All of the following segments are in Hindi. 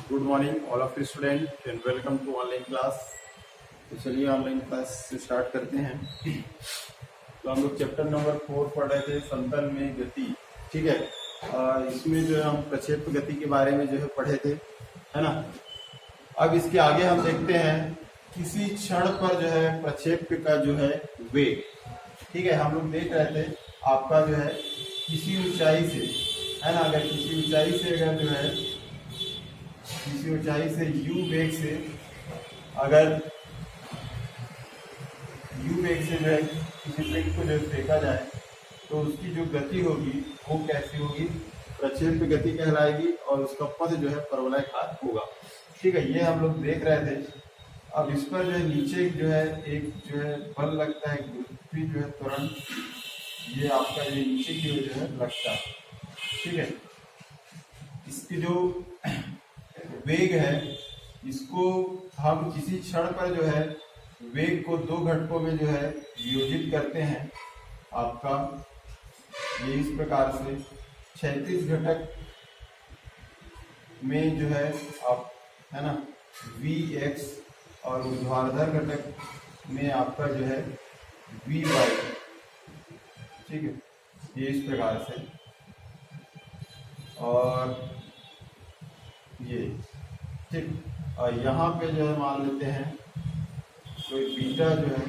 Good morning all of student and welcome to online class. तो चलिए ऑनलाइन क्लास से स्टार्ट करते हैं। तो हम लोग चैप्टर नंबर 4 पढ़ रहे थे, समतल में गति। ठीक है, इसमें जो है हम प्रक्षेप गति के बारे में जो है पढ़े थे, है ना। अब इसके आगे हम देखते हैं किसी क्षण पर जो है प्रक्षेप का जो है वेग। ठीक है, हम लोग देख रहे थे आपका जो है किसी ऊंचाई से, है ना, अगर किसी ऊंचाई से अगर जो है किसी ऊंचाई से u वेग से, अगर u वेग से जो है किसी पिंड को जो फेंका जाए तो उसकी जो गति होगी वो कैसी होगी, प्रक्षेप गति कहलाएगी और उसका पथ जो है परवलयाकार होगा। ठीक है, ये हम लोग देख रहे थे। अब इस पर जो है नीचे जो है एक जो है बल लगता है, गुरुत्वीय जो है त्वरण, ये आपका ये नीचे की ओर जो है लगता है। ठीक है, इसकी जो वेग है इसको हम किसी क्षण पर जो है वेग को दो घटकों में जो है वियोजित करते हैं। आपका ये इस प्रकार से क्षैतिज घटक में जो है आप, है ना, Vx और ऊर्ध्वाधर घटक में आपका जो है Vy। ठीक है, ये इस प्रकार से, और ये ठीक, और यहाँ पे जो है मान लेते हैं कोई बीटा जो है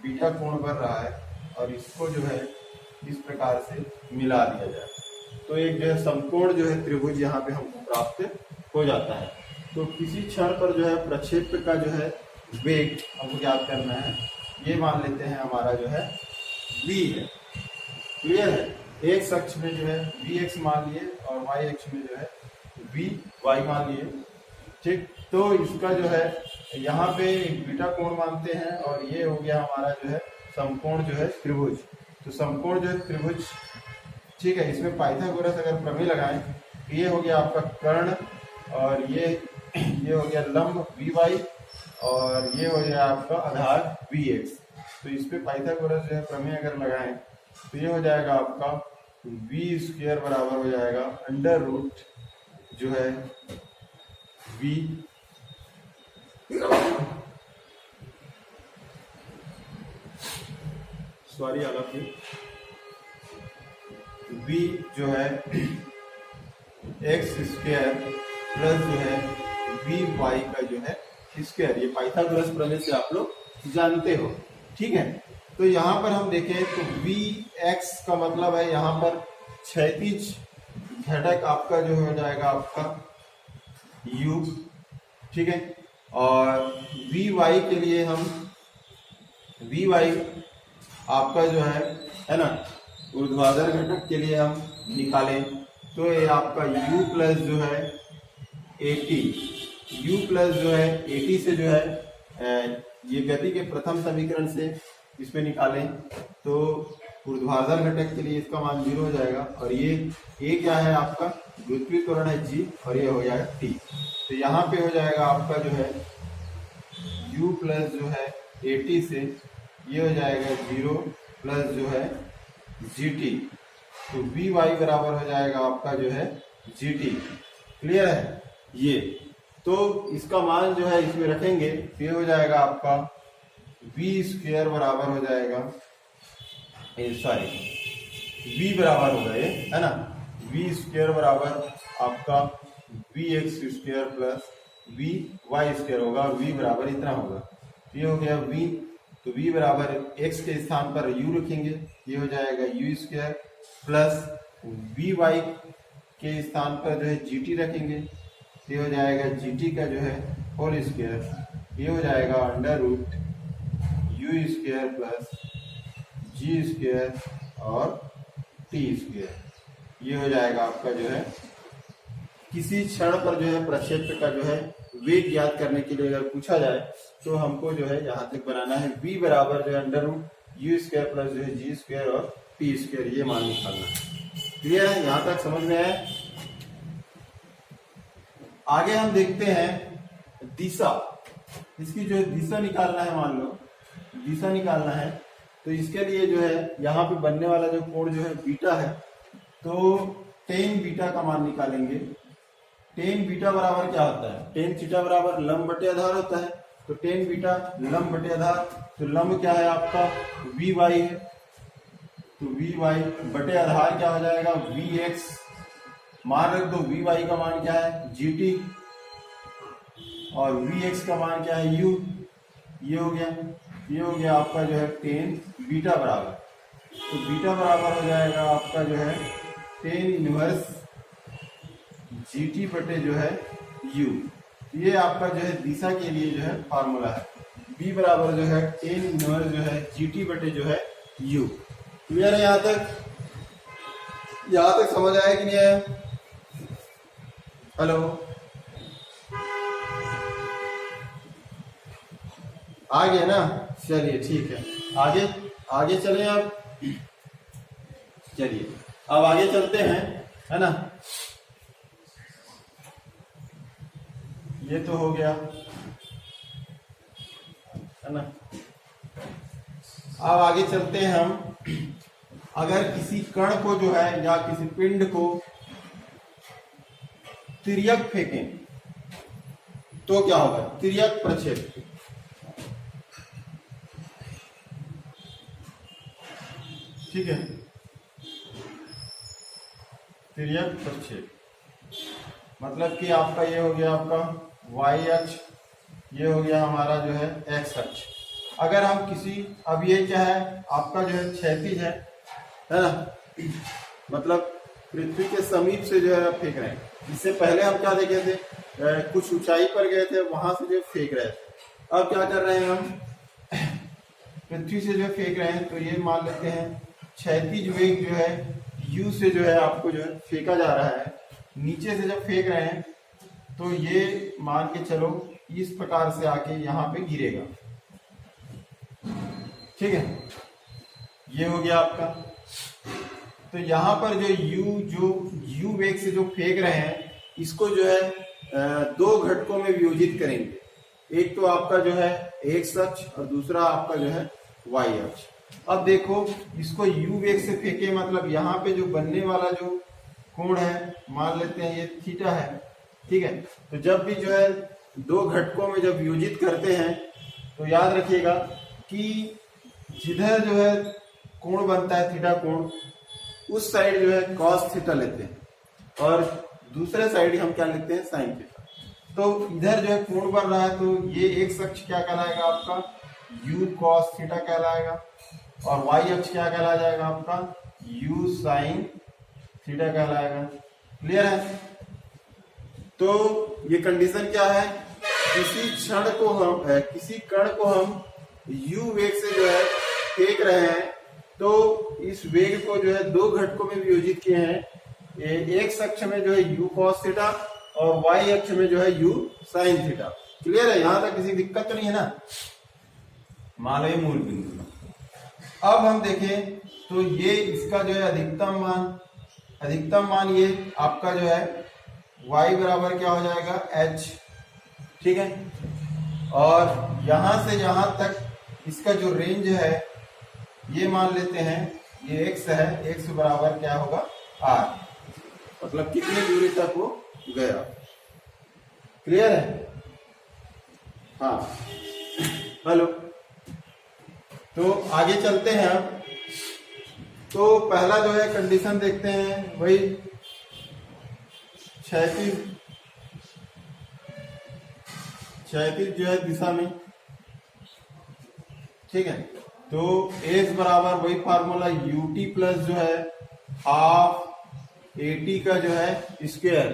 बीटा कोण बन रहा है और इसको जो है इस प्रकार से मिला दिया जाए तो एक जो है समकोण जो है त्रिभुज यहाँ पे हमको प्राप्त हो जाता है। तो किसी क्षण पर जो है प्रक्षेप का जो है वेग हमको याद करना है, ये मान लेते हैं हमारा जो है v है। क्लियर है, एक अक्ष में जो है vx मान लिए और y अक्ष में जो है vy मान लिए। ठीक, तो इसका जो है यहाँ पे एक बीटा कोण मानते हैं और ये हो गया हमारा जो है समकोण जो है त्रिभुज। तो समकोण जो है त्रिभुज, ठीक है, इसमें पाइथागोरस अगर प्रमेय लगाएं तो ये हो गया आपका कर्ण और ये हो गया लंब vy और ये हो गया आपका आधार vx। तो इस पे पाइथागोरस जो है प्रमेय अगर लगाएं तो ये हो जाएगा आपका v² बराबर हो जाएगा अंडर रूट जो है v सॉरी अलग v जो है x² प्लस जो है vy का जो है स्क्वायर। ये पाइथागोरस प्रमेय से आप लोग जानते हो। ठीक है, तो यहाँ पर हम देखें तो vx का मतलब है यहाँ पर क्षैतिज घटक आपका जो हो जाएगा आपका u। ठीक है, और vy के लिए हम vy आपका जो है ना, ऊर्ध्वाधर घटक के लिए हम निकालें तो ये आपका u प्लस जो है 80, u प्लस जो है 80 से जो है ये गति के प्रथम समीकरण से इसमें निकालें तो ऊर्ध्वाधर घटक के लिए इसका मान 0 हो जाएगा और ये क्या है आपका गुरुत्वीय त्वरण है g और ये हो जाएगा t। तो यहाँ पे हो जाएगा आपका जो है u प्लस जो है 80 से ये हो जाएगा 0 प्लस जो है gt। तो vy बराबर हो जाएगा आपका जो है gt। क्लियर है, ये तो इसका मान जो है इसमें रखेंगे तो ये हो जाएगा आपका v² बराबर हो जाएगा, सॉरी v बराबर होगा ये, है ना, v² बराबर आपका vx² प्लस vy² होगा और v बराबर इतना होगा। तो ये हो गया v, तो v बराबर x के स्थान पर u रखेंगे, ये हो जाएगा u² प्लस vy के स्थान पर जो है gt रखेंगे, ये हो जाएगा gt का जो है होल स्क्वायर, ये हो जाएगा under root u² plus g² और t²। ये हो जाएगा आपका जो है किसी क्षण पर जो है प्रक्षेप का जो है वेग ज्ञात करने के लिए अगर पूछा जाए तो हमको जो है यहाँ तक बनाना है v बराबर जो है अंडर रूट u² प्लस जो है g² और t², ये मान निकालना है। क्लियर है, यहाँ तक समझ में आया। आगे हम देखते हैं दिशा, इसकी जो है दिशा निकालना है। मान लो दिशा निकालना है तो इसके लिए जो है यहाँ पे बनने वाला जो कोण जो है बीटा है, तो tan बीटा का मान निकालेंगे टेन बीटा बराबर क्या होता है, टेन थीटा बराबर लंब बटे आधार होता है। तो टेन बीटा लंब बटे आधार, तो लंब क्या है आपका वी वाई है, तो वी वाई बटे आधार क्या हो जाएगा वी एक्स। मान रख दो वी वाई का मान क्या है जी टी और वी एक्स का मान क्या है यू। ये हो गया आपका जो है टेन बीटा बराबर, तो बीटा बराबर हो जाएगा आपका जो है टेन इनवर्स जी टी बटे जो है यू। ये आपका जो है दिशा के लिए जो है फॉर्मूला है, बी बराबर जो है टेन इनवर्स जो है जी टी बटे जो है यू। क्लियर है? यहां तक समझ आया कि नहीं आया? हेलो, आ गया ना? चलिए ठीक है, आगे चलें अब। चलिए अब आगे चलते हैं, है ना। ये तो हो गया, है ना। अब आगे चलते हैं हम। अगर किसी कण को जो है या किसी पिंड को तिर्यक फेंकें तो क्या होगा, तिर्यक प्रक्षेप। ठीक है, तिर्यक प्रक्षेप मतलब कि आपका ये हो गया आपका y अक्ष, ये हो गया हमारा जो है x अक्ष। अगर हम किसी, अब ये क्या है आपका जो है क्षैतिज है ना, मतलब पृथ्वी के समीप से जो है फेंक रहे हैं। इससे पहले हम क्या देखे थे, कुछ ऊंचाई पर गए थे, वहां से जो फेंक रहे थे। अब क्या कर रहे हैं हम, पृथ्वी से जो फेंक रहे हैं, तो ये मान लेते हैं क्षैतिज वेग जो है u से जो है आपको जो है फेंका जा रहा है। नीचे से जब फेंक रहे हैं तो ये मान के चलो इस प्रकार से आके यहाँ पे गिरेगा। ठीक है, ये हो गया आपका। तो यहाँ पर जो u वेग से जो फेंक रहे हैं, इसको जो है दो घटकों में वियोजित करेंगे। एक तो आपका जो है x अक्ष और दूसरा आपका जो है y अक्ष। अब देखो, इसको u वेग से फेंके मतलब यहाँ पे जो बनने वाला जो कोण है, मान लेते हैं ये थीटा है। ठीक है, तो जब भी जो है दो घटकों में जब वियोजित करते हैं तो याद रखिएगा कि जिधर जो है कोण बनता है थीटा कोण, उस साइड जो है cos थीटा लेते हैं और दूसरे साइड हम क्या लेते हैं साइन थीटा। तो इधर जो है कोण बन रहा है, तो ये x अक्ष क्या कहलाएगा आपका u cos थीटा कहलाएगा और y अक्ष क्या कहला जाएगा आपका u sin थीटा कहलाएगा। क्लियर है? तो ये कंडीशन क्या है, किसी कण को हम u वेग से जो है फेंक रहे हैं, तो इस वेग को जो है दो घटकों में वियोजित किए हैं। x अक्ष में जो है u cos थीटा और y अक्ष में जो है u sin थीटा। क्लियर है? यहां तक किसी दिक्कत तो नहीं है ना? मान लो ये मूल बिंदु। अब हम देखें तो ये इसका जो है अधिकतम मान ये आपका जो है y बराबर क्या हो जाएगा h। ठीक है, और यहां से यहां तक इसका जो रेंज है ये मान लेते हैं ये x है, x बराबर क्या होगा r, मतलब कितनी दूरी तक वो गया। क्लियर है? हाँ, हेलो। तो आगे चलते हैं अब। तो पहला जो है कंडीशन देखते हैं, वही क्षैतिज जो है दिशा में। ठीक है, तो x बराबर वही फार्मूला ut प्लस जो है हाफ at का जो है स्क्वायर।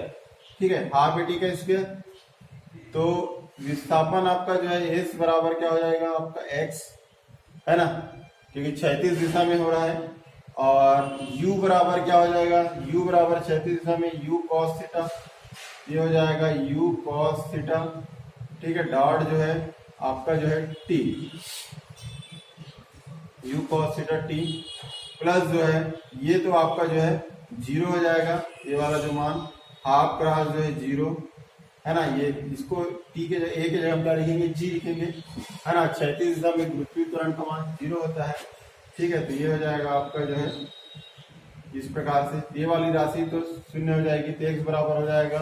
ठीक है, हाफ at का स्क्वायर। तो विस्थापन आपका जो है s बराबर क्या हो जाएगा आपका x, है ना, क्योंकि क्षैतिज दिशा में हो रहा है। और u बराबर क्या हो जाएगा, u बराबर क्षैतिज दिशा में u cos थीटा, ये हो जाएगा u cos थीटा। ठीक है, डॉट जो है आपका जो है t, u cos theta t plus जो है ये तो आपका जो है जीरो हो जाएगा, ये वाला जो मान हाफ क्रॉस जो है जीरो, है ना। ये इसको t के a के जगह हम क्या लिखेंगे g लिखेंगे, है ना। क्षैतिज दिशा में गुरुत्वीय त्वरण का मान जीरो होता है। ठीक है, तो ये हो जाएगा आपका जो है इस प्रकार से, ये वाली राशि तो शून्य हो जाएगी, तो x बराबर हो जाएगा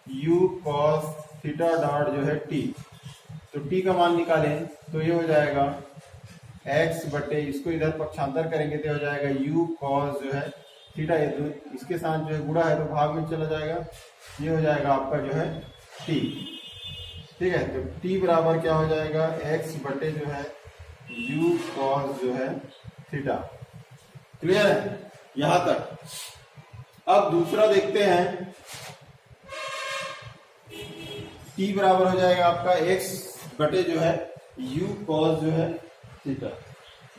u cos थीटा डॉट जो है t, तो t का मान निकालें तो ये हो जाएगा x बटे, इसको इधर पक्षांतर करेंगे तो हो जाएगा u cos जो है थीटा, ये जो इसके साथ जो है गुणा है तो भाग में चला जाएगा, ये हो जाएगा आपका जो है t। ठीक है, तो t बराबर क्या हो जाएगा x बटे जो है u cos जो है थीटा। क्लियर है यहां तक। अब दूसरा देखते हैं, t बराबर हो जाएगा आपका x बटे जो है u cos जो है थीटा,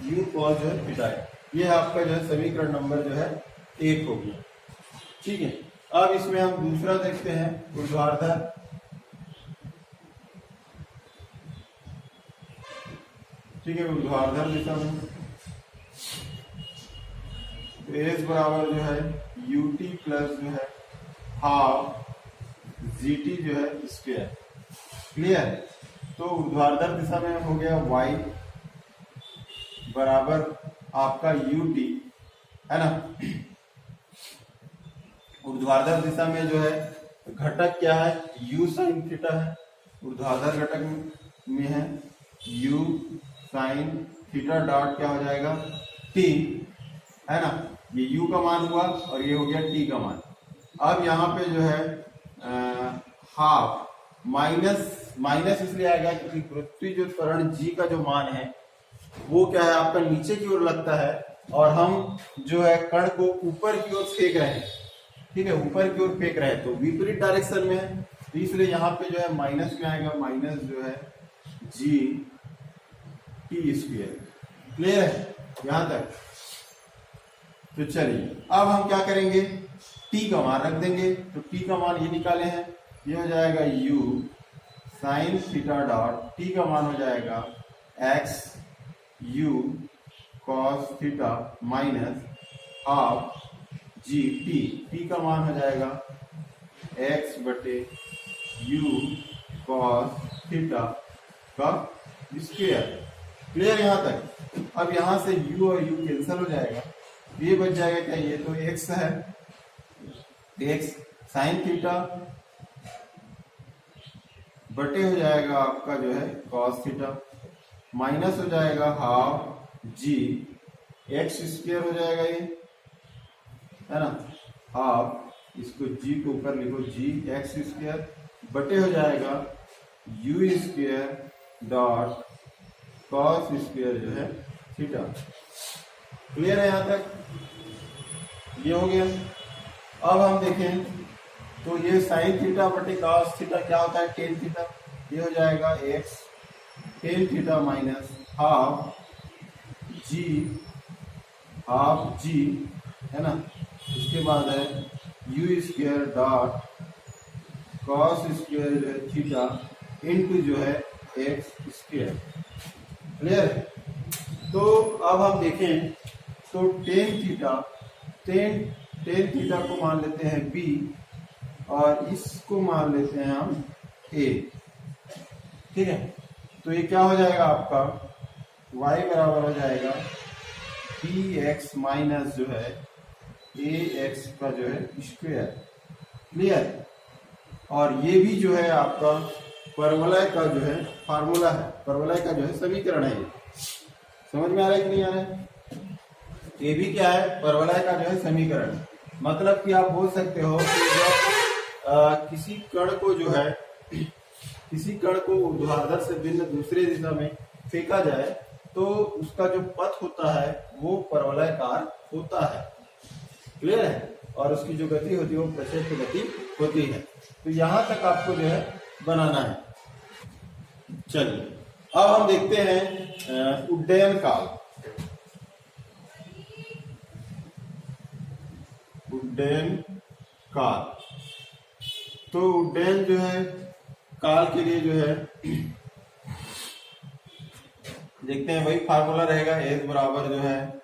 u cos जो है थीटा है। ये आपका जो है समीकरण नंबर जो है 1 हो गया। ठीक है, अब इसमें हम दूसरा देखते हैं ऊर्ध्वाधर। ठीक है, ऊर्ध्वाधर दिशा में एस बराबर जो है ut प्लस जो है हाफ gt जो है स्क्वायर। क्लियर, तो ऊर्ध्वाधर दिशा में हो गया y बराबर आपका ut है ना। ऊर्ध्वाधर दिशा में जो है घटक क्या है u sin थीटा है, ऊर्ध्वाधर घटक में है u sin थीटा डॉट क्या हो जाएगा t है ना, ये u का मान हुआ और ये हो गया t का मान। अब यहाँ पे जो है हाफ माइनस इसलिए आएगा क्योंकि पृथ्वी जो त्वरण g का जो मान है वो क्या है आपका नीचे की ओर लगता है और हम जो है कण को ऊपर की ओर फेंक रहे हैं। ठीक है, ऊपर की ओर फेंक रहे हैं तो विपरीत डायरेक्शन में है, तो इसलिए यहाँ पे जो है माइनस में आएगा, माइनस जो है g t स्क्वायर। क्लियर है यहां तक। तो चलिए अब हम क्या करेंगे, t का मान रख देंगे, तो t का मान ये निकाले हैं, ये हो जाएगा u sin theta dot t का मान हो जाएगा x u cos theta minus half g t का मान हो जाएगा x बटे u cos थीटा का स्क्वायर। क्लियर यहां तक। अब यहां से u और u कैंसिल हो जाएगा, ये बच जाएगा क्या, ये तो x है, x साइन थीटा बटे हो जाएगा आपका जो है कॉस थीटा, माइनस हो जाएगा हाफ जी एक्स स्क्वायर हो जाएगा, ये है ना, हाफ इसको g को ऊपर लिखो जी एक्स स्क्वायर बटे हो जाएगा you square dot cos square जो है थीटा। क्लियर है यहां तक, ये हो गया। अब हम देखें तो ये साइन थीटा बटे कॉस थीटा क्या होता है टेन थीटा, ये हो जाएगा X tan theta minus half G है ना, इसके बाद है U square dot cos square जो है थीटा इनटू जो है एक्स स्क्वायर। क्लियर। तो अब हम देखें तो टेन थीटा को मान लेते हैं बी और इसको मान लेते हैं हम ए। ठीक है, तो ये क्या हो जाएगा आपका y बराबर हो जाएगा बी एक्स माइनस जो है ए एक्स का जो है स्क्वायर। क्लियर। और ये भी जो है आपका परवलय का जो है फार्मूला है, परवलय का जो है समीकरण है। ये समझ में आ रहा है कि नहीं आ रहा है? ये भी क्या है, परवलय का जो है समीकरण। मतलब कि आप बोल सकते हो कि जब किसी कण को जो है किसी कण को ऊर्ध्वाधर से भिन्न दूसरे दिशा में फेंका जाए तो उसका जो पथ होता है वो परवलयाकार होता है। क्लियर है। और उसकी जो गति होती है वो प्रक्षेप गति होती है। तो यहां तक आपको जो है बनाना है। चलिए अब हम देखते हैं उड्डयन काल। उड्डयन काल, तो उड्डयन जो है काल के लिए जो है देखते हैं वही फार्मूला रहेगा, एस बराबर जो है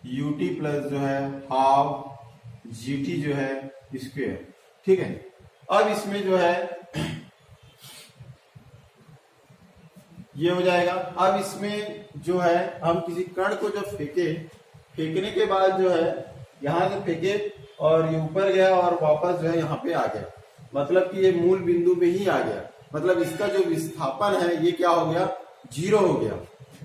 यूटी प्लस जो है हाफ जीटी जो है स्क्वायर। ठीक है। अब इसमें जो है ये हो जाएगा। अब इसमें जो है हम किसी कण को जब फेंकने के बाद जो है यहां से फेंके और ये ऊपर गया और वापस जो है यहाँ पे आ गया, मतलब कि ये मूल बिंदु पे ही आ गया, मतलब इसका जो विस्थापन है ये क्या हो गया, 0 हो गया।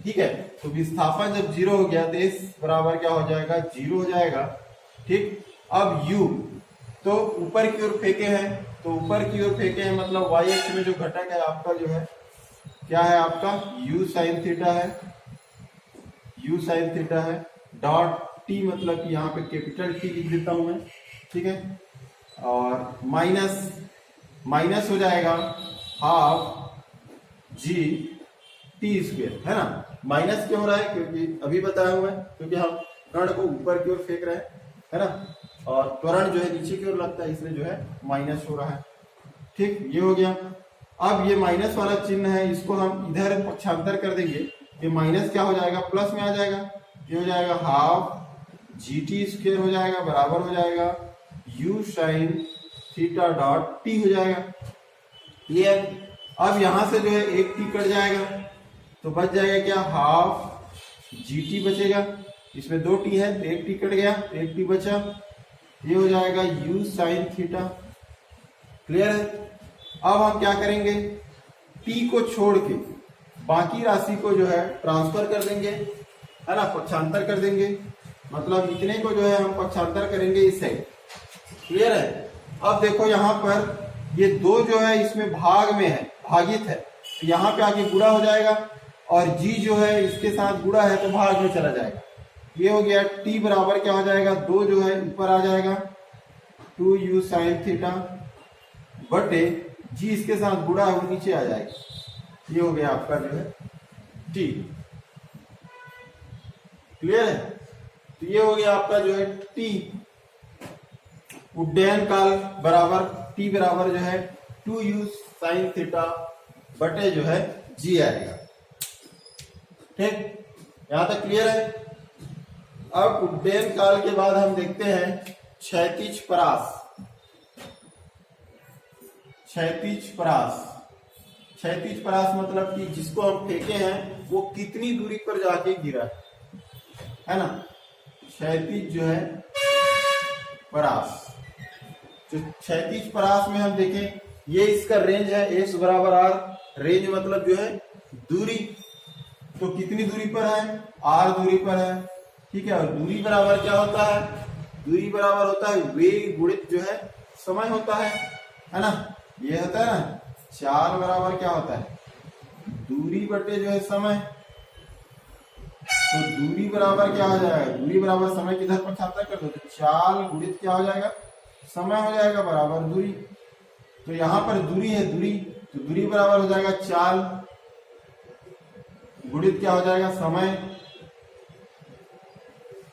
ठीक है, तो विस्थापन जब 0 हो गया तो इस बराबर क्या हो जाएगा, 0 हो जाएगा। ठीक, अब u तो ऊपर की ओर फेंके हैं, तो ऊपर की ओर फेंके हैं मतलब y अक्ष में जो घटक है आपका जो है क्या है, आपका u sin थीटा है, u sin थीटा है। डॉट t मतलब कि यहाँ पे कैपिटल T लिख देता हूं मैं। ठीक है, और माइनस हो जाएगा हाफ जी टी स्क्वेयर, है ना। माइनस क्यों हो रहा है, क्योंकि अभी बताया हुआ है, क्योंकि हम कण को ऊपर की ओर फेंक रहे हैं, है ना, और त्वरण जो है नीचे की ओर लगता है, इसलिए जो है माइनस हो रहा है। ठीक, ये हो गया। अब ये माइनस वाला चिन्ह है, इसको हम इधर पक्षांतर कर देंगे, ये माइनस क्या हो जाएगा, प्लस में आ जाएगा। ये हो जाएगा हाफ जी टी स्क्वेयर हो जाएगा, बराबर हो जाएगा u sine theta dot T हो जाएगा। क्लियर। अब यहां से जो है एक टी कट जाएगा, तो बच जाएगा क्या, हाफ जी टी बचेगा। इसमें 2 टी है तो एक टी कट गया, तो एक टी बचा। ये हो जाएगा u साइन थीटा। क्लियर है। अब हम क्या करेंगे, t को छोड़ के बाकी राशि को जो है ट्रांसफर कर देंगे, है ना, पक्षांतर कर देंगे, मतलब इतने को जो है हम पक्षांतर करेंगे इस साइड। क्लियर है। अब देखो यहाँ पर ये 2 जो है इसमें भाग में है, भागित है, तो यहाँ पे आके गुणा हो जाएगा, और g जो है इसके साथ गुणा है तो भाग में चला जाएगा। ये हो गया, t बराबर क्या हो जाएगा, 2 जो है ऊपर आ जाएगा 2u साइन थीटा बटे g इसके साथ गुणा है वो नीचे आ जाएगा। ये हो गया आपका जो है t। क्लियर है। तो ये हो गया आपका जो है t उड्डयन काल बराबर t बराबर जो है 2u साइन थीटा बटे जो है g आएगा। ठीक, यहां तक क्लियर है। अब उड्डयन काल के बाद हम देखते हैं क्षैतिज परास। क्षैतिज परास, क्षैतिज परास मतलब कि जिसको हम फेंके हैं वो कितनी दूरी पर जाके गिरा है ना। क्षैतिज जो है परास, जो क्षैतिज परास में हम देखें ये इसका रेंज है x बराबर r। रेंज मतलब जो है दूरी, तो कितनी दूरी पर है, r दूरी पर है। ठीक है, और दूरी बराबर क्या होता है, दूरी बराबर होता है वेग गुणित जो है समय होता है ना। ये होता है ना, चाल बराबर क्या होता है, दूरी बटे जो है समय। तो दूरी बराबर क्या हो जाएगा, दूरी बराबर समय किधर पक्षांतर कर दो, तो चाल गुणित क्या हो जाएगा, समय हो जाएगा बराबर दूरी। तो यहां पर दूरी है, दूरी, तो दूरी बराबर हो जाएगा चाल गुणित क्या हो जाएगा, समय।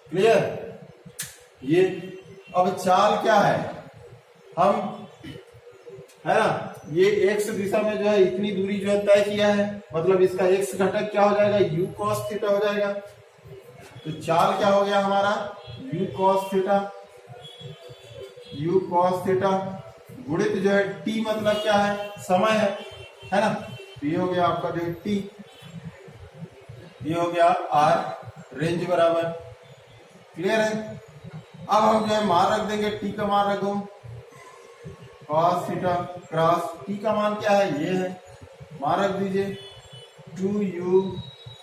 क्लियर। ये अब चाल क्या है, हम, है ना, ये x दिशा में जो है इतनी दूरी जो है तय किया है, मतलब इसका x घटक क्या हो जाएगा, u cos थीटा हो जाएगा। तो चाल क्या हो गया हमारा, u cos theta, u cos theta गुणित जो है t मतलब क्या है, समय है ना। तो ये हो गया आपका जो है t, ये हो गया r, रेंज बराबर। क्लियर है। अब हम जो है मान रख देंगे, t का मान रखो cos थीटा क्रॉस t का मान क्या है, ये है, मान रख दीजिए 2u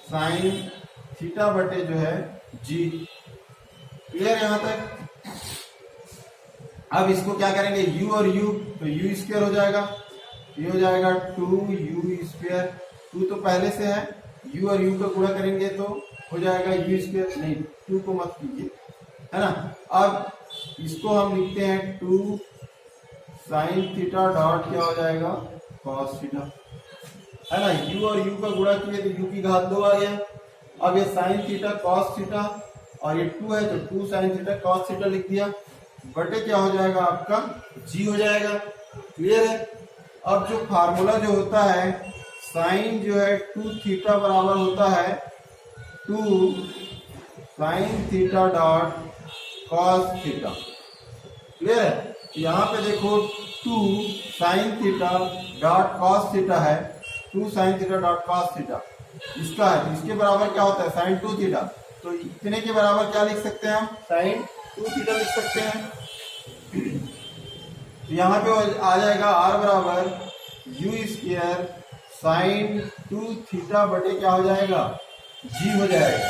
साइन थीटा बटे जो है g। क्लियर यहां तक। अब इसको क्या करेंगे, u और u, तो u स्क्वायर हो जाएगा, ये हो जाएगा 2u स्क्वायर, 2 तो पहले से है, u और u का गुणा करेंगे तो हो जाएगा u स्क्वायर, नहीं 2 को मत कीजिए, है ना। अब इसको हम लिखते हैं 2 साइन थीटा डॉट क्या हो जाएगा, cos थीटा, है ना। u और u का गुणा किए तो u की घात 2 आ गया। अब ये साइन थीटा cos थीटा और ये 2 है तो 2 साइन थीटा cos थीटा लिख दिया, बटे क्या हो जाएगा आपका g हो जाएगा। क्लियर है। अब जो फार्मूला जो होता है, साइन जो है 2 थीटा बराबर होता है 2 sine theta dot cos theta. Clear है। यहाँ पे देखो 2 sine theta dot cos theta है, 2 sine theta dot cos theta इसका है, इसके बराबर क्या होता है, साइन 2 थीटा। तो इतने के बराबर क्या लिख सकते हैं हम, साइन 2 थीटा लिख सकते हैं। तो यहाँ पे आ जाएगा r बराबर यू स्क्वायर साइन 2 थीटा बटे क्या हो जाएगा, g हो जाएगा।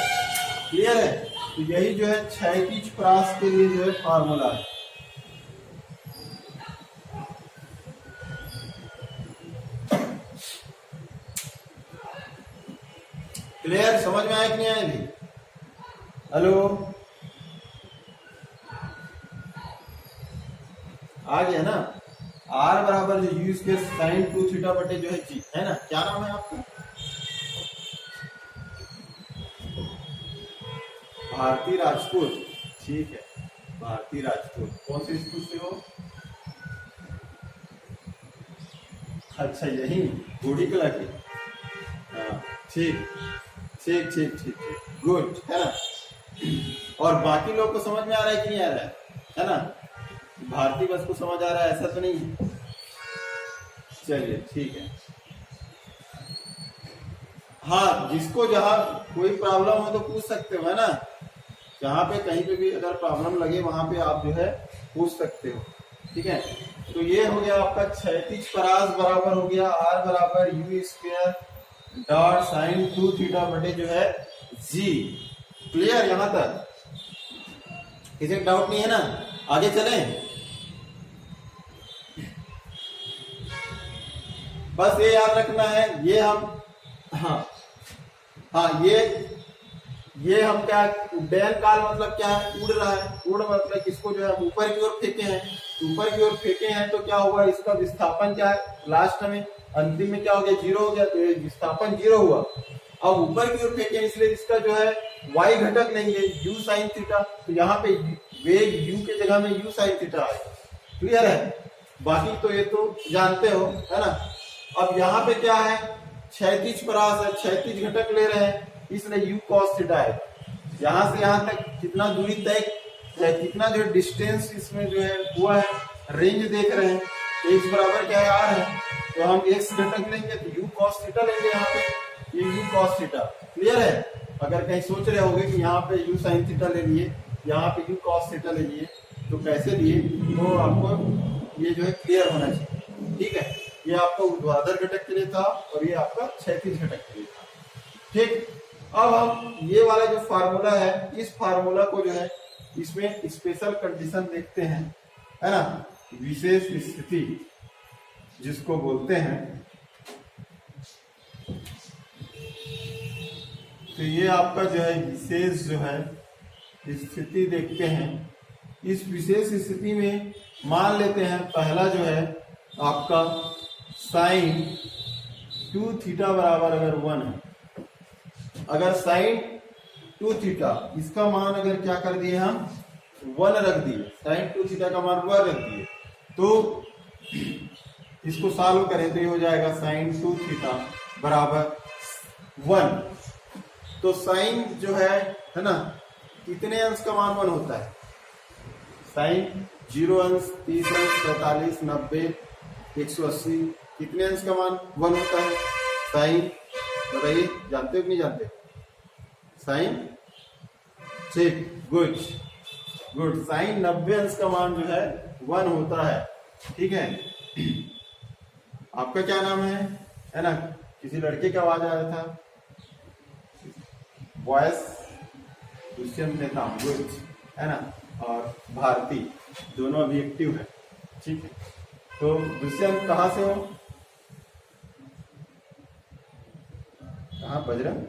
क्लियर है? तो यही जो है क्षैतिज परास के लिए जो है फार्मूला है। क्लियर? समझ में आया कि नहीं आया अभी? हेलो, आ गया ना? r बराबर जो यू स्क्वायर साइन 2 थीटा बटे जो है g है ना। क्या नाम है आपका? भारती राजपूत। ठीक है, भारती राजपूत। कौन से स्कूल से हो? अच्छा, यही बूढ़ी कला की। हाँ, ठीक ठीक ठीक ठीक ठीक, गुड है ना। और बाकी लोग को समझ में आ रहा है कि नहीं आ रहा है ना? भारती बस को समझ आ रहा है ऐसा तो नहीं है? चलिए ठीक है। हाँ, जिसको जहाँ कोई प्रॉब्लम हो तो पूछ सकते हो, है ना। जहाँ पे कहीं पे भी अगर प्रॉब्लम लगे वहां पे आप जो है पूछ सकते हो। ठीक है, तो ये हो गया आपका क्षैतिज परास बराबर हो गया r बराबर U square dot sine 2 theta बटे जो है g। क्लियर यहां तक? किसी डाउट नहीं है ना? आगे चलें। बस ये याद रखना है, ये हम हाँ ये हम क्या, उड्डयन काल मतलब क्या है, उड़ रहा है। उड़ मतलब इसको जो है ऊपर की ओर फेंके हैं, ऊपर की ओर फेंके हैं तो क्या हुआ, इसका विस्थापन क्या है, लास्ट में अंतिम में क्या हो गया, 0 हो गया। तो विस्थापन 0 हुआ। अब ऊपर की ओर फेंके इसलिए इसका जो है y घटक लेंगे u साइन थीटा। तो यहाँ पे वेग u के जगह में u साइन थीटा आएगा। क्लियर है? बाकी तो ये तो जानते हो, है ना। अब यहाँ पे क्या है, क्षैतिज परास है, क्षैतिज घटक ले रहे हैं, इसलिए u cos थीटा है। यहाँ से यहाँ तक कितना दूरी तय, कितना जो डिस्टेंस इसमें जो है हुआ है, रेंज देख रहे हैं। x बराबर क्या है, r है, तो हम x घटक लेंगे तो u cos थीटा लेंगे। यहाँ पे ये u cos थीटा। क्लियर है? अगर कहीं सोच रहे होगे कि यहाँ पे u sin थीटा ले लिए, यहाँ पे u cos थीटा ले लिए, तो कैसे लिए, तो आपको ये जो है क्लियर होना चाहिए। ठीक है, ये आपका ऊर्ध्वाधर घटक के लिए था और ये आपका क्षैतिज घटक के लिए था। ठीक, अब हम ये वाला जो फार्मूला है, इस फार्मूला को जो है इसमें स्पेशल कंडीशन देखते हैं, है ना, विशेष स्थिति जिसको बोलते हैं। तो ये आपका जो है विशेष जो है स्थिति देखते हैं। इस विशेष स्थिति में मान लेते हैं पहला जो है आपका साइन 2 थीटा बराबर अगर 1 है, अगर साइन 2 थीटा इसका मान अगर क्या कर दिए हम 1 रख दिए, साइन 2 थीटा का मान 1 रख दिए, तो इसको सॉल्व करें तो ये हो जाएगा साइन 2 थीटा बराबर 1। तो साइन जो है ना, कितने अंश का मान 1 होता है, साइन 0 अंश, 30 अंश, 45, 90, 180, कितने अंश का मान 1 होता है साइन, बताइए, जानते हो कि नहीं जानते? साइन, ठीक, गुड गुड, साइन 90 अंश का मान जो है 1 होता है। ठीक है, आपका क्या नाम है ना, किसी लड़के की आवाज आ रहा था, वॉइस दुष्यंत नेता, गुड है ना, और भारती दोनों अभी एक्टिव है। ठीक है, तो दुष्यंत कहाँ से हो, कहाँ, बजरंग,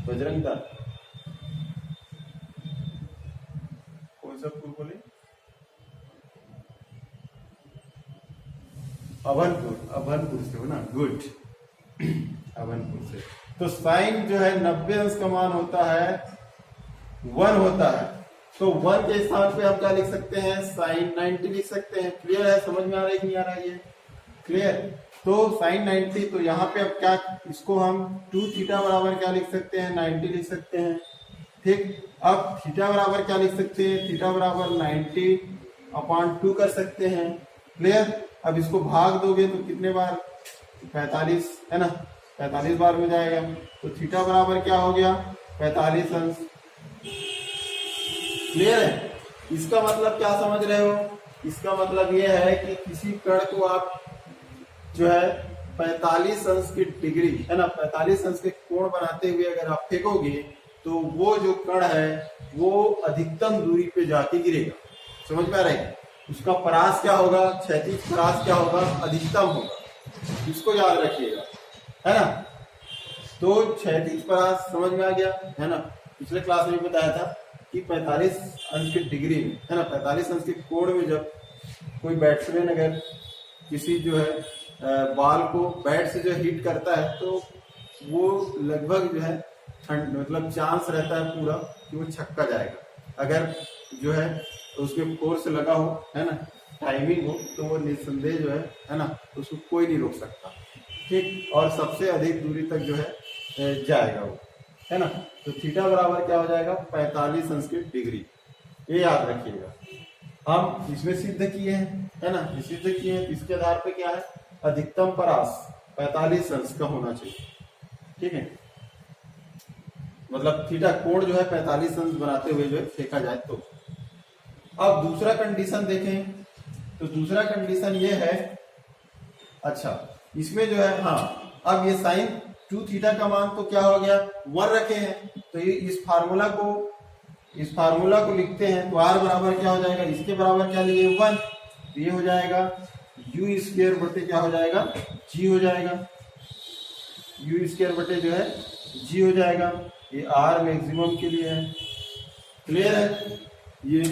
बजरंग का कौन सा स्कूल बोले, अभनपुर, अभनपुर से हो ना, गुड, अभनपुर से। तो साइन जो है 90 अंश का मान होता है 1 होता है, तो 1 के स्थान पे हम क्या लिख सकते हैं, साइन 90 लिख सकते हैं। क्लियर है? समझ में आ रहा है कि नहीं आ रहा है? ये क्लियर? तो साइन 90, तो यहाँ पे अब क्या, इसको हम 2 थीटा बराबर क्या लिख सकते हैं, 90 लिख सकते हैं। ठीक, अब थीटा बराबर क्या लिख सकते हैं, थीटा बराबर 90/2 कर सकते हैं। क्लियर? अब इसको भाग दोगे तो कितने बार, 45 है ना, 45 बार में जाएगा, तो थीटा बराबर क्या हो गया, 45 अंश। क्लियर है? इसका मतलब क्या समझ रहे हो? इसका मतलब ये है कि किसी कण को आप जो है 45 अंश की डिग्री है ना, 45 अंश के कोण बनाते हुए अगर आप फेंकोगे तो वो जो कण है वो अधिकतम दूरी पे जाके गिरेगा। समझ में आ रहा है? उसका परास क्या होगा? क्षैतिज परास क्या होगा? अधिकतम होगा। इसको याद रखिएगा, है ना। तो क्षैतिज परास समझ में आ गया, है ना। पिछले क्लास में बताया था कि 45 अंश की डिग्री में, है ना, 45 अंश के कोण में जब कोई बैट्समैन अगर किसी जो है बॉल को बैट से जो हिट करता है तो वो लगभग जो है मतलब चांस रहता है पूरा कि वो छक्का जाएगा। अगर जो है उसमें फोर्स लगा हो, है ना, टाइमिंग हो, तो वो निस्संदेह जो है ना, उसको कोई नहीं रोक सकता। ठीक, और सबसे अधिक दूरी तक जो है जाएगा वो, है ना। तो थीटा बराबर क्या हो जाएगा? 45 अंश की डिग्री। ये याद रखिएगा। हम इसमें सिद्ध किए हैं, है ना, सिद्ध किए हैं। इसके आधार पे क्या है? अधिकतम परास 45 अंश का होना चाहिए। ठीक है, मतलब थीटा कोण जो है 45 अंश बनाते हुए जो है फेंका जाए तो। अब दूसरा कंडीशन देखें तो दूसरा कंडीशन ये है, अच्छा इसमें जो है, हाँ अब ये साइन 2 थीटा का मान तो क्या हो गया? 1 रखे हैं, तो ये इस फार्मूला को लिखते हैं तो r बराबर क्या हो जाएगा? इसके बराबर क्या लिए? 1। तो ये हो जाएगा u स्क्वायर बटे क्या हो जाएगा? g हो जाएगा। u स्क्वायर बटे जो है g हो जाएगा। ये r मैक्सिमम के लिए है। क्लियर है ये?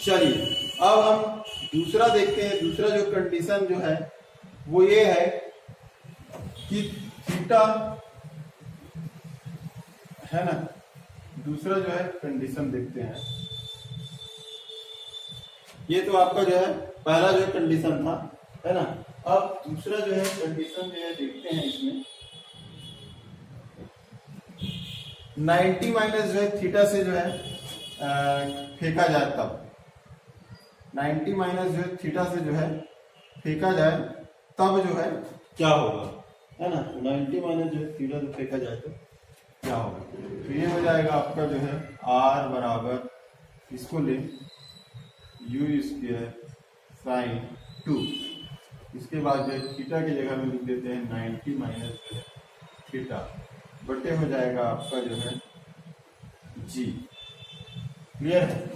चलिए अब हम दूसरा देखते हैं। दूसरा जो कंडीशन जो है वो ये है कि थीटा, है ना, दूसरा जो है कंडीशन देखते हैं। ये तो आपका जो है पहला जो कंडीशन था, है ना। अब दूसरा जो है कंडीशन जो है देखते हैं। इसमें 90 माइनस जो है थीटा से जो है फेंका जाए तब, 90 माइनस जो है थीटा से जो है फेंका जाए तब जो है क्या होगा, है ना। 90 माइनस जो है थीटा से फेंका जाए तो क्या होगा? तो ये हो जाएगा आपका जो है r बराबर, इसको ले u स्क्वायर साइन 2। इसके बाद जो है थीटा की जगह में लिख देते हैं 90 माइनस जो है थीटा बटे हो जाएगा आपका जो है g। क्लियर है?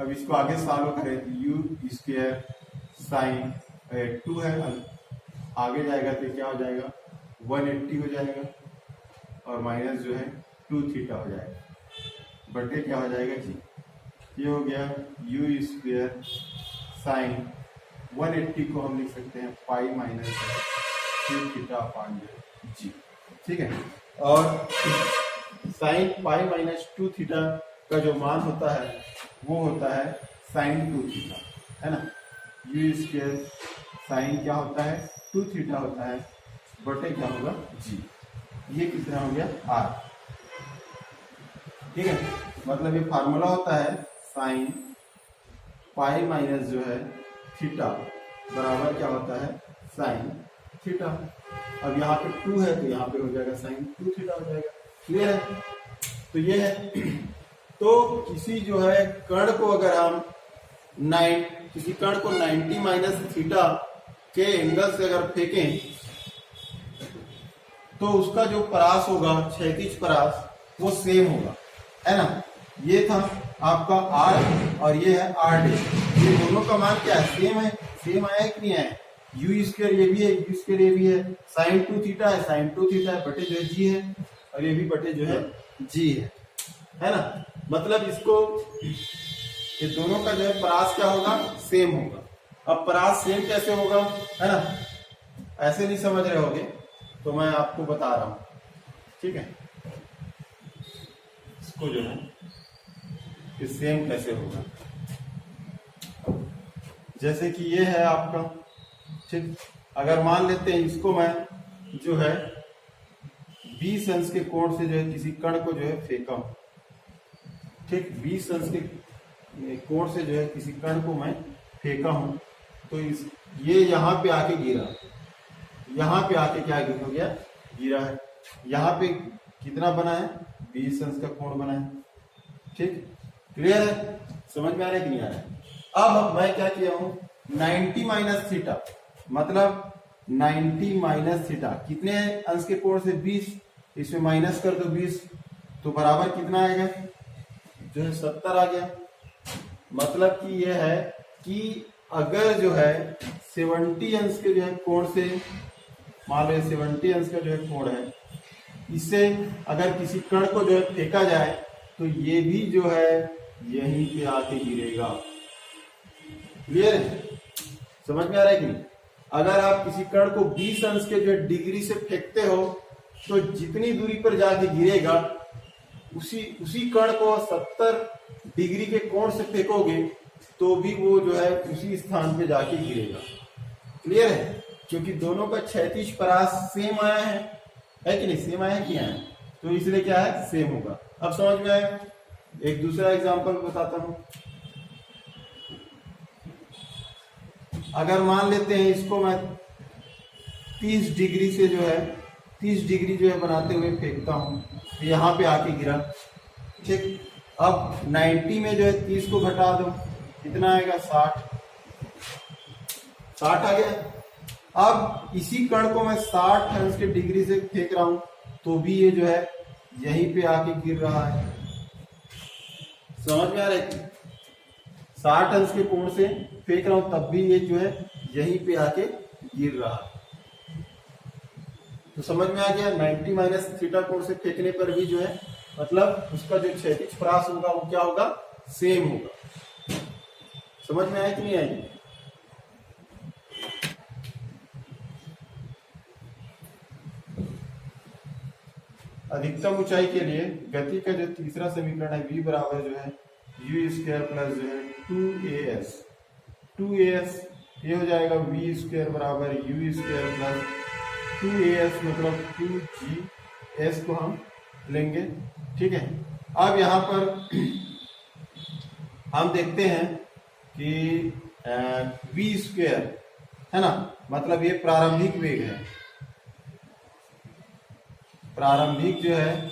अब इसको आगे सॉल्व करें। u स्क्वायर साइन 2 है, आगे जाएगा तो क्या हो जाएगा? 180 हो जाएगा और माइनस जो है 2 थीटा हो जाएगा बटे क्या हो जाएगा? जी। ये हो गया u स्क्वायर साइन 180 को हम लिख सकते हैं पाई माइनस 2 थीटा अपॉन जी। ठीक है, और साइन पाई माइनस 2 थीटा का जो मान होता है वो होता है साइन 2 थीटा, है ना। u स्क्वायर साइन क्या होता है? 2 थीटा होता है बटे क्या होगा? जी। ये कितना हो गया? r। ठीक है, मतलब ये फार्मूला होता है साइन पाई माइनस जो है थीटा बराबर क्या होता है? Sine theta. अब यहाँ पे 2 है तो यहाँ पे हो जाएगा साइन 2 थीटा हो जाएगा। क्लियर है? तो ये है। तो किसी जो है कण को अगर हम किसी कण को 90 माइनस थीटा के एंगल से अगर फेंकें तो उसका जो परास होगा, क्षैतिज परास, वो सेम होगा, है ना। ये था आपका r और ये है r डे। ये दोनों का मान क्या है? सेम है। सेम आया है कि नहीं आया? u स्क्वायर ये भी है, u स्क्वायर ये भी है, साइन 2 थीटा है, साइन 2 थीटा है बटे जो है g है, और ये भी बटे जो है g है ना। मतलब इसको, ये दोनों का जो है परास क्या होगा? सेम होगा। अब परास सेम कैसे होगा, है ना? ऐसे नहीं समझ रहे होगे तो मैं आपको बता रहा हूं। ठीक है, इसको जो है कि सेम कैसे होगा। जैसे कि ये है आपका, ठीक, अगर मान लेते हैं इसको मैं जो है 20 अंश के कोण से जो है किसी कण को जो है फेंका हूं, ठीक, 20 अंश के कोण से जो है किसी कण को मैं फेंका हूं, तो ये यहाँ पे आके गिरा, यहाँ पे आके क्या हो गया? गिरा है। यहाँ पे कितना बना है? 20 अंश का कोण बना है। ठीक, क्लियर है? समझ में आ रहा है कि नहीं आ रहा है? अब मैं क्या किया हूं, 90 माइनस थीटा, मतलब 90 माइनस थीटा कितने अंश के कोण से 20, इसमें माइनस कर दो 20, तो बराबर कितना आएगा, जो है 70 आ गया। मतलब कि यह है कि अगर जो है 70 अंश के जो है कोण से, मान लो 70 अंश का जो है कोण है, इससे अगर किसी कण को जो है फेंका जाए तो ये भी जो है यहीं पे आके गिरेगा। क्लियर है? समझ में आ रहा है कि नहीं? अगर आप किसी कण को 20 अंश के जो है डिग्री से फेंकते हो तो जितनी दूरी पर जाके गिरेगा उसी कण को 70 डिग्री के कोण से फेंकोगे तो भी वो जो है उसी स्थान पे जाके गिरेगा। क्लियर है? क्योंकि दोनों का क्षैतिज परास सेम आया है कि नहीं? सेम आया कि आया, तो इसलिए क्या है, सेम होगा। अब समझ में आया? एक दूसरा एग्जांपल बताता हूं। अगर मान लेते हैं इसको मैं 30 डिग्री से जो है 30 डिग्री जो है बनाते हुए फेंकता हूं, तो यहां पे आके गिरा। ठीक, अब 90 में जो है 30 को घटा दो, कितना आएगा, 60 आ गया। अब इसी कण को मैं 60 अंश के डिग्री से फेंक रहा हूं तो भी ये जो है यहीं पे आके गिर रहा है। समझ में आ रहा है? 60 अंश के कोण से फेंक रहा हूं तब भी ये जो है यहीं पे आके गिर रहा है। तो समझ में आ गया, 90 माइनस थीटा कोण से फेंकने पर भी जो है मतलब उसका जो क्षैतिज परास होगा वो क्या होगा, सेम होगा। समझ में आया कि नहीं आई? अधिकतम ऊंचाई के लिए गति का जो तीसरा समीकरण है v बराबर जो है u स्क्वायर प्लस जो है 2as ये हो जाएगा v स्क्वायर बराबर u स्क्वायर प्लस 2as मतलब 2gs को हम लेंगे। ठीक है, अब यहाँ पर हम देखते हैं कि v स्क्वायर है ना, मतलब ये प्रारंभिक वेग है, प्रारंभिक जो है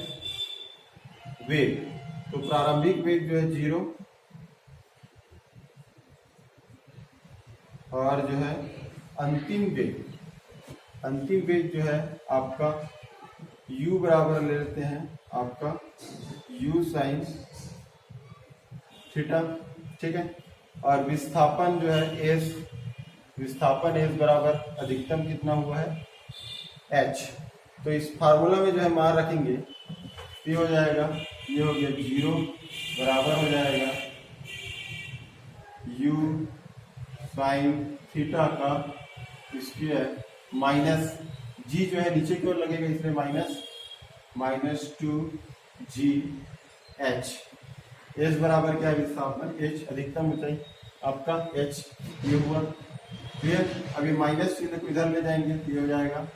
वेग, तो प्रारंभिक वेग जो है 0 और जो है अंतिम वेग जो है आपका u बराबर ले लेते हैं आपका u साइन थीटा। ठीक है, और विस्थापन जो है s, विस्थापन s बराबर अधिकतम कितना हुआ है, h। तो इस फार्मूला में जो है मान रखेंगे, ये हो जाएगा, ये हो गया 0 बराबर हो जाएगा u साइन थीटा का स्क्वायर माइनस g जो है नीचे की ओर लगेगा इसलिए माइनस 2gh। h बराबर क्या है, विस्थापन, h अधिकतम ऊंचाई आपका h, ये हुआ। क्लियर? अभी माइनस चिन्ह को इधर ले जाएंगे, ये हो जाएगा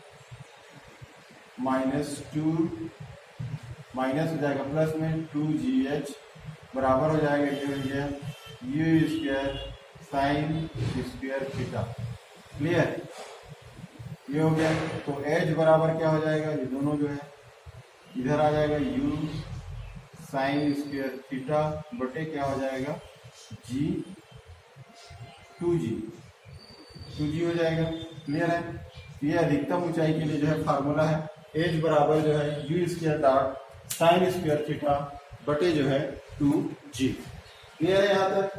-2 माइनस हो जाएगा प्लस में 2gh बराबर हो जाएगा, ये हो गया u square sine square theta. Clear? ये हो गया। तो h बराबर क्या हो जाएगा, ये दोनों जो है इधर आ जाएगा u साइन स्क्वायर थीटा बटे क्या हो जाएगा g 2g हो जाएगा। क्लियर है? ये अधिकतम ऊंचाई के लिए जो है फार्मूला है, h बराबर जो है u square dot sine square theta बटे जो है 2g। क्लियर है यहाँ तक?